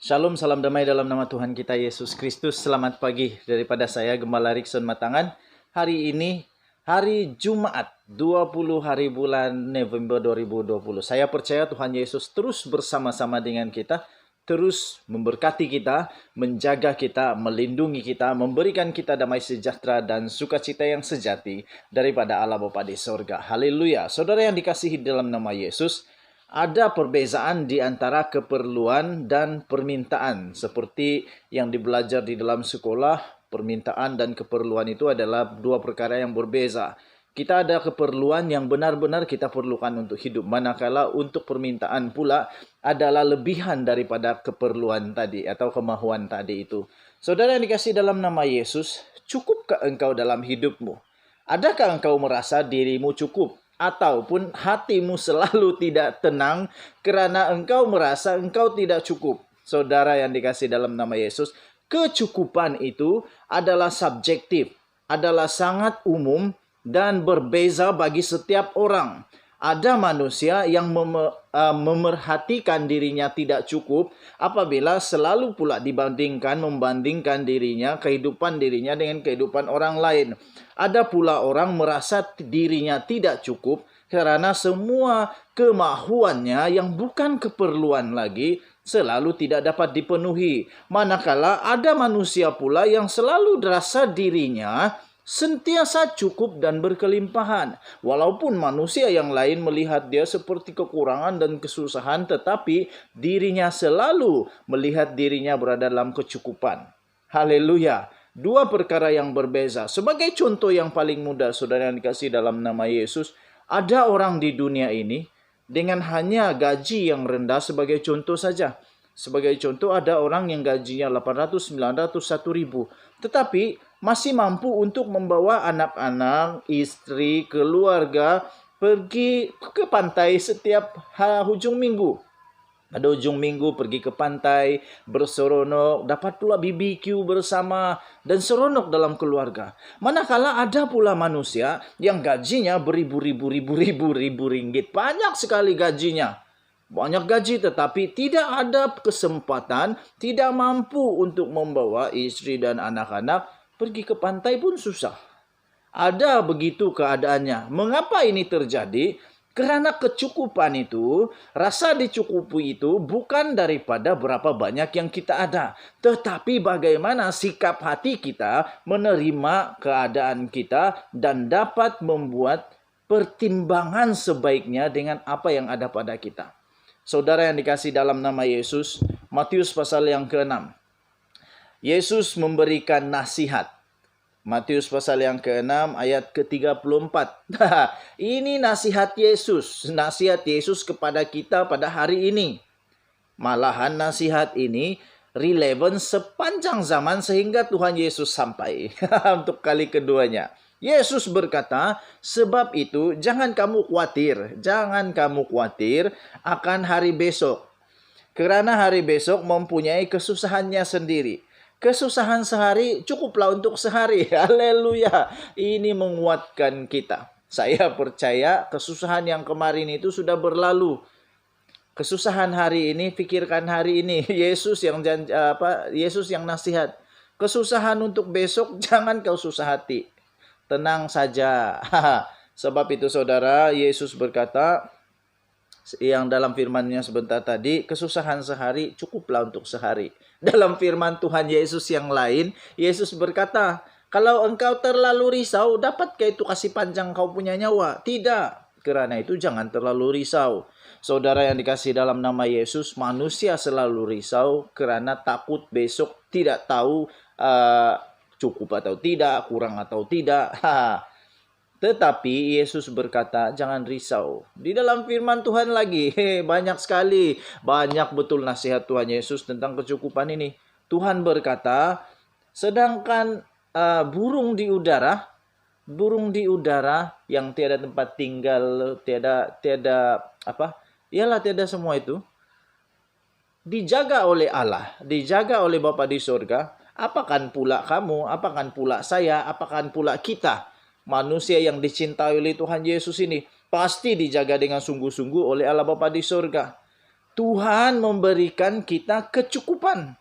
Shalom, salam damai dalam nama Tuhan kita Yesus Kristus. Selamat pagi daripada saya, Gembala Rikson Matangan. Hari ini, hari Jumat, 20 hari bulan November 2020. Saya percaya Tuhan Yesus terus bersama-sama dengan kita, terus memberkati kita, menjaga kita, melindungi kita, memberikan kita damai sejahtera dan sukacita yang sejati daripada Allah Bapa di sorga. Haleluya. Saudara yang dikasihi dalam nama Yesus, ada perbezaan di antara keperluan dan permintaan. Seperti yang dibelajar di dalam sekolah, permintaan dan keperluan itu adalah dua perkara yang berbeza. Kita ada keperluan yang benar-benar kita perlukan untuk hidup. Manakala untuk permintaan pula adalah lebihan daripada keperluan tadi atau kemahuan tadi itu. Saudara yang dikasihi dalam nama Yesus, cukupkah engkau dalam hidupmu? Adakah engkau merasa dirimu cukup? Ataupun hatimu selalu tidak tenang karena engkau merasa engkau tidak cukup. Saudara yang dikasihi dalam nama Yesus, kecukupan itu adalah subjektif, adalah sangat umum dan berbeza bagi setiap orang. Ada manusia yang memerhatikan dirinya tidak cukup apabila selalu pula membandingkan dirinya, kehidupan dirinya dengan kehidupan orang lain. Ada pula orang merasa dirinya tidak cukup karena semua kemahuannya yang bukan keperluan lagi selalu tidak dapat dipenuhi. Manakala ada manusia pula yang selalu merasa dirinya sentiasa cukup dan berkelimpahan. Walaupun manusia yang lain melihat dia seperti kekurangan dan kesusahan, tetapi dirinya selalu melihat dirinya berada dalam kecukupan. Haleluya. Dua perkara yang berbeza. Sebagai contoh yang paling mudah, saudara yang dikasihi dalam nama Yesus, ada orang di dunia ini dengan hanya gaji yang rendah sebagai contoh saja. Sebagai contoh, ada orang yang gajinya 800, 900, 1000. Tetapi masih mampu untuk membawa anak-anak, istri, keluarga pergi ke pantai setiap hujung minggu. Pada ujung minggu pergi ke pantai, berseronok, dapat pula BBQ bersama, dan seronok dalam keluarga. Manakala ada pula manusia yang gajinya beribu-ribu ringgit. Banyak sekali gajinya. Banyak gaji tetapi tidak ada kesempatan, tidak mampu untuk membawa istri dan anak-anak pergi ke pantai pun susah. Ada begitu keadaannya. Mengapa ini terjadi? Karena kecukupan itu, rasa dicukupi itu bukan daripada berapa banyak yang kita ada. Tetapi bagaimana sikap hati kita menerima keadaan kita dan dapat membuat pertimbangan sebaiknya dengan apa yang ada pada kita. Saudara yang dikasihi dalam nama Yesus, Matius pasal yang ke-6. Yesus memberikan nasihat. Matius pasal yang ke-6 ayat ke-34. Ini nasihat Yesus. Nasihat Yesus kepada kita pada hari ini. Malahan nasihat ini relevan sepanjang zaman sehingga Tuhan Yesus sampai. Untuk kali keduanya. Yesus berkata, sebab itu jangan kamu khawatir akan hari besok. Karena hari besok mempunyai kesusahannya sendiri. Kesusahan sehari cukuplah untuk sehari. Haleluya. Ini menguatkan kita. Saya percaya kesusahan yang kemarin itu sudah berlalu. Kesusahan hari ini, pikirkan hari ini. Yesus yang nasihat. Kesusahan untuk besok jangan kau susah hati. Tenang saja. Sebab itu saudara, Yesus berkata yang dalam firman-Nya sebentar tadi, kesusahan sehari cukuplah untuk sehari. Dalam firman Tuhan Yesus yang lain, Yesus berkata, kalau engkau terlalu risau, dapatkah itu kasih panjang kau punya nyawa? Tidak. Karena itu jangan terlalu risau. Saudara yang dikasihi dalam nama Yesus, manusia selalu risau karena takut besok tidak tahu cukup atau tidak, kurang atau tidak. Tetapi Yesus berkata, jangan risau. Di dalam firman Tuhan lagi, banyak sekali. Banyak betul nasihat Tuhan Yesus tentang kecukupan ini. Tuhan berkata, sedangkan burung di udara yang tiada tempat tinggal, tiada semua itu, dijaga oleh Allah, dijaga oleh Bapa di sorga. Apakan pula kamu, apakan pula saya, apakan pula kita, manusia yang dicintai oleh Tuhan Yesus ini, pasti dijaga dengan sungguh-sungguh oleh Allah Bapa di sorga. Tuhan memberikan kita kecukupan.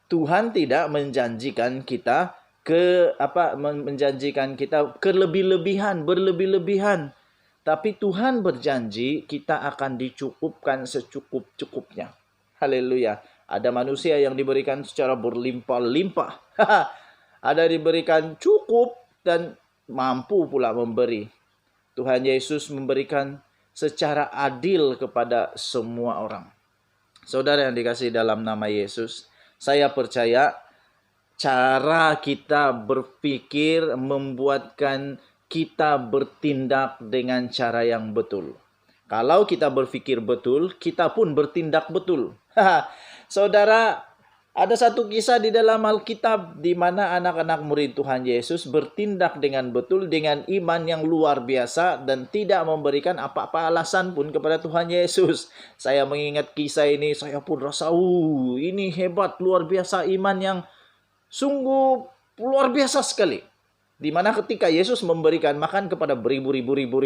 Tuhan tidak menjanjikan kita menjanjikan kita berlebih-lebihan. Tapi Tuhan berjanji kita akan dicukupkan secukup-cukupnya. Haleluya. Ada manusia yang diberikan secara berlimpah-limpah. Ada diberikan cukup dan mampu pula memberi. Tuhan Yesus memberikan secara adil kepada semua orang. Saudara yang dikasihi dalam nama Yesus, saya percaya cara kita berpikir membuatkan kita bertindak dengan cara yang betul. Kalau kita berpikir betul, kita pun bertindak betul. Saudara, ada satu kisah di dalam Alkitab di mana anak-anak murid Tuhan Yesus bertindak dengan betul, dengan iman yang luar biasa dan tidak memberikan apa-apa alasan pun kepada Tuhan Yesus. Saya mengingat kisah ini, saya pun rasa, ini hebat, luar biasa, iman yang sungguh luar biasa sekali. Di mana ketika Yesus memberikan makan kepada beribu-ribu,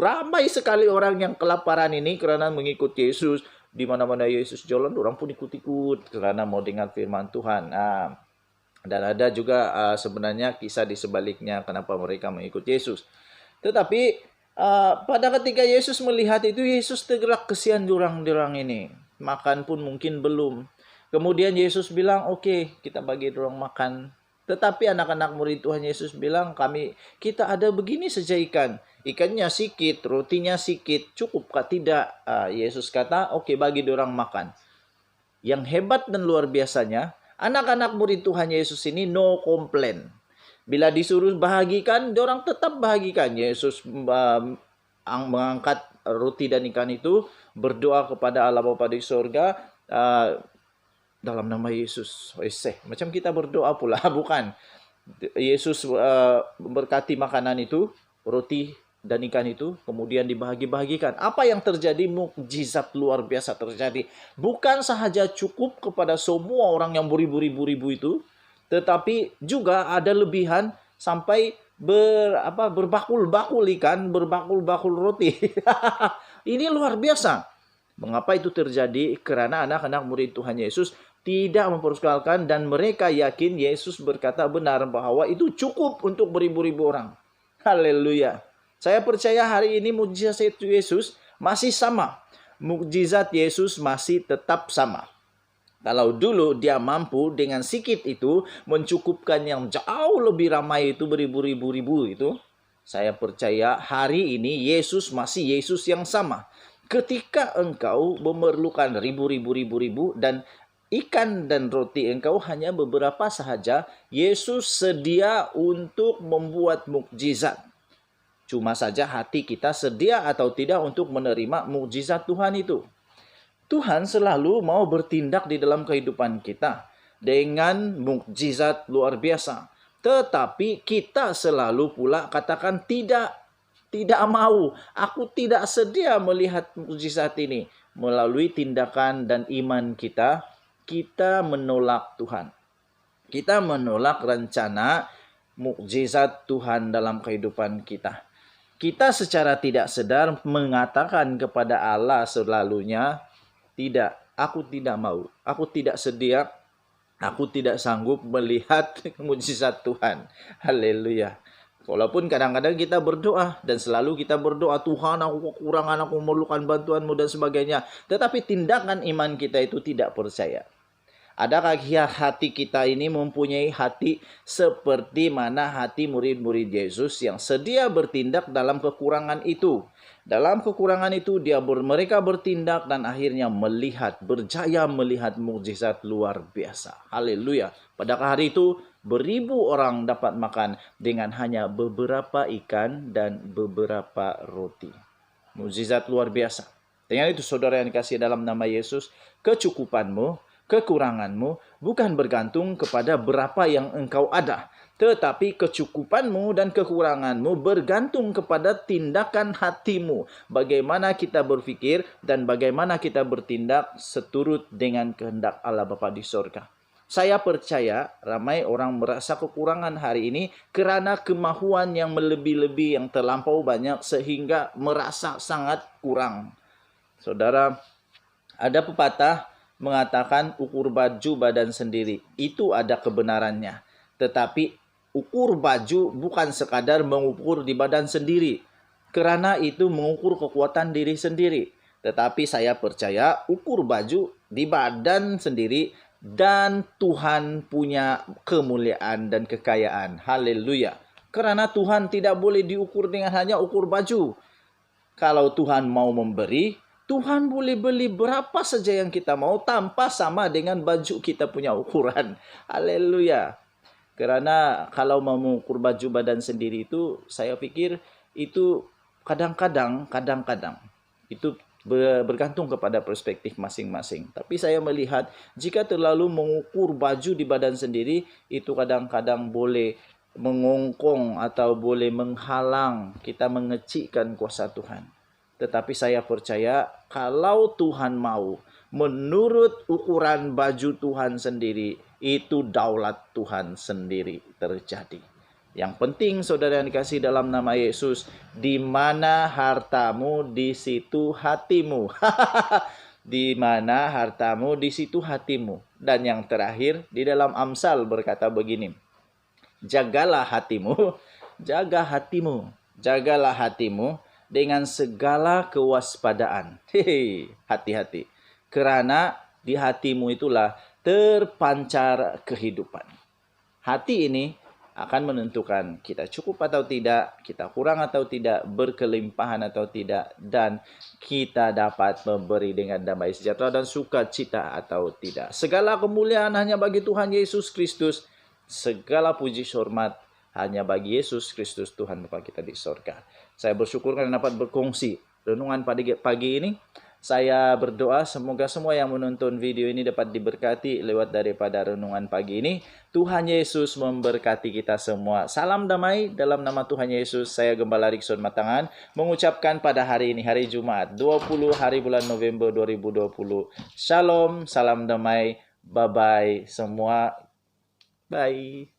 ramai sekali orang yang kelaparan ini karena mengikut Yesus. Di mana-mana Yesus jalan, orang pun ikut-ikut karena mau dengar firman Tuhan. Dan ada juga sebenarnya kisah di sebaliknya kenapa mereka mengikut Yesus. Tetapi pada ketika Yesus melihat itu, Yesus tergerak, kesian orang ini. Makan pun mungkin belum. Kemudian Yesus bilang, oke, kita bagi orang makan. Tetapi anak-anak murid Tuhan Yesus bilang, kita ada begini saja ikan. Ikannya sikit, rotinya sikit, cukupkah? Tidak. Yesus kata, oke, bagi orang makan. Yang hebat dan luar biasanya, anak-anak murid Tuhan Yesus ini no complain. Bila disuruh bahagikan, orang tetap bahagikan. Yesus mengangkat roti dan ikan itu, berdoa kepada Allah Bapa di sorga, dalam nama Yesus. Macam kita berdoa pula, bukan? Yesus berkati makanan itu, roti dan ikan itu, kemudian dibagi-bagikan. Apa yang terjadi? Mukjizat luar biasa terjadi. Bukan sahaja cukup kepada semua orang yang beribu-ribu itu, tetapi juga ada lebihan sampai berbakul-bakul ikan, berbakul-bakul roti. Ini luar biasa. Mengapa itu terjadi? Karena anak-anak murid Tuhan Yesus tidak mempersoalkan dan mereka yakin Yesus berkata benar bahwa itu cukup untuk beribu-ribu orang. Haleluya. Saya percaya hari ini mukjizat Yesus masih sama. Mukjizat Yesus masih tetap sama. Kalau dulu dia mampu dengan sikit itu mencukupkan yang jauh lebih ramai itu beribu-ribu itu, saya percaya hari ini Yesus masih Yesus yang sama. Ketika engkau memerlukan ribu dan ikan dan roti engkau hanya beberapa sahaja, Yesus sedia untuk membuat mukjizat. Cuma saja hati kita sedia atau tidak untuk menerima mukjizat Tuhan itu. Tuhan selalu mau bertindak di dalam kehidupan kita dengan mukjizat luar biasa. Tetapi kita selalu pula katakan tidak mau. Aku tidak sedia melihat mukjizat ini. Melalui tindakan dan iman kita menolak Tuhan. Kita menolak rencana mukjizat Tuhan dalam kehidupan kita. Kita secara tidak sadar mengatakan kepada Allah selalunya, tidak, aku tidak mau, aku tidak sedia, aku tidak sanggup melihat mukjizat Tuhan. Haleluya. Walaupun kadang-kadang kita berdoa dan selalu kita berdoa, Tuhan aku kekurangan, aku memerlukan bantuanmu dan sebagainya. Tetapi tindakan iman kita itu tidak percaya. Adakah hati kita ini mempunyai hati seperti mana hati murid-murid Yesus yang sedia bertindak dalam kekurangan itu? Dalam kekurangan itu mereka bertindak dan akhirnya berjaya melihat mukjizat luar biasa. Haleluya. Pada hari itu beribu orang dapat makan dengan hanya beberapa ikan dan beberapa roti. Mukjizat luar biasa. Dengan itu saudara yang dikasihi dalam nama Yesus, kekuranganmu bukan bergantung kepada berapa yang engkau ada. Tetapi kecukupanmu dan kekuranganmu bergantung kepada tindakan hatimu. Bagaimana kita berpikir dan bagaimana kita bertindak seturut dengan kehendak Allah Bapa di sorga. Saya percaya ramai orang merasa kekurangan hari ini karena kemahuan yang melebih-lebih yang terlampau banyak sehingga merasa sangat kurang. Saudara, ada pepatah mengatakan ukur baju badan sendiri. Itu ada kebenarannya. Tetapi ukur baju bukan sekadar mengukur di badan sendiri. Karena itu mengukur kekuatan diri sendiri. Tetapi saya percaya ukur baju di badan sendiri dan Tuhan punya kemuliaan dan kekayaan. Haleluya. Karena Tuhan tidak boleh diukur dengan hanya ukur baju. Kalau Tuhan mau memberi, Tuhan boleh beli berapa saja yang kita mau tanpa sama dengan baju kita punya ukuran. Haleluya. Karena kalau mau mengukur baju badan sendiri itu, saya pikir itu kadang-kadang itu bergantung kepada perspektif masing-masing. Tapi saya melihat jika terlalu mengukur baju di badan sendiri, itu kadang-kadang boleh mengongkong atau boleh menghalang kita mengecilkan kuasa Tuhan. Tetapi saya percaya kalau Tuhan mau, menurut ukuran baju Tuhan sendiri, itu daulat Tuhan sendiri terjadi. Yang penting saudara yang dikasih dalam nama Yesus, di mana hartamu, di situ hatimu. Di mana hartamu, di situ hatimu. Dan yang terakhir, di dalam Amsal berkata begini, jagalah hatimu, jagalah hatimu dengan segala kewaspadaan. Hati-hati. Karena di hatimu itulah terpancar kehidupan. Hati ini akan menentukan kita cukup atau tidak, kita kurang atau tidak, berkelimpahan atau tidak, dan kita dapat memberi dengan damai sejahtera dan sukacita atau tidak. Segala kemuliaan hanya bagi Tuhan Yesus Kristus. Segala puji hormat hanya bagi Yesus Kristus Tuhan Bapa kita di sorga. Saya bersyukur karena dapat berkongsi renungan pagi ini. Saya berdoa semoga semua yang menonton video ini dapat diberkati lewat daripada renungan pagi ini. Tuhan Yesus memberkati kita semua. Salam damai dalam nama Tuhan Yesus. Saya Gembala Rikson Matangan mengucapkan pada hari ini, hari Jumat 20 hari bulan November 2020. Shalom, salam damai, bye-bye semua. Bye.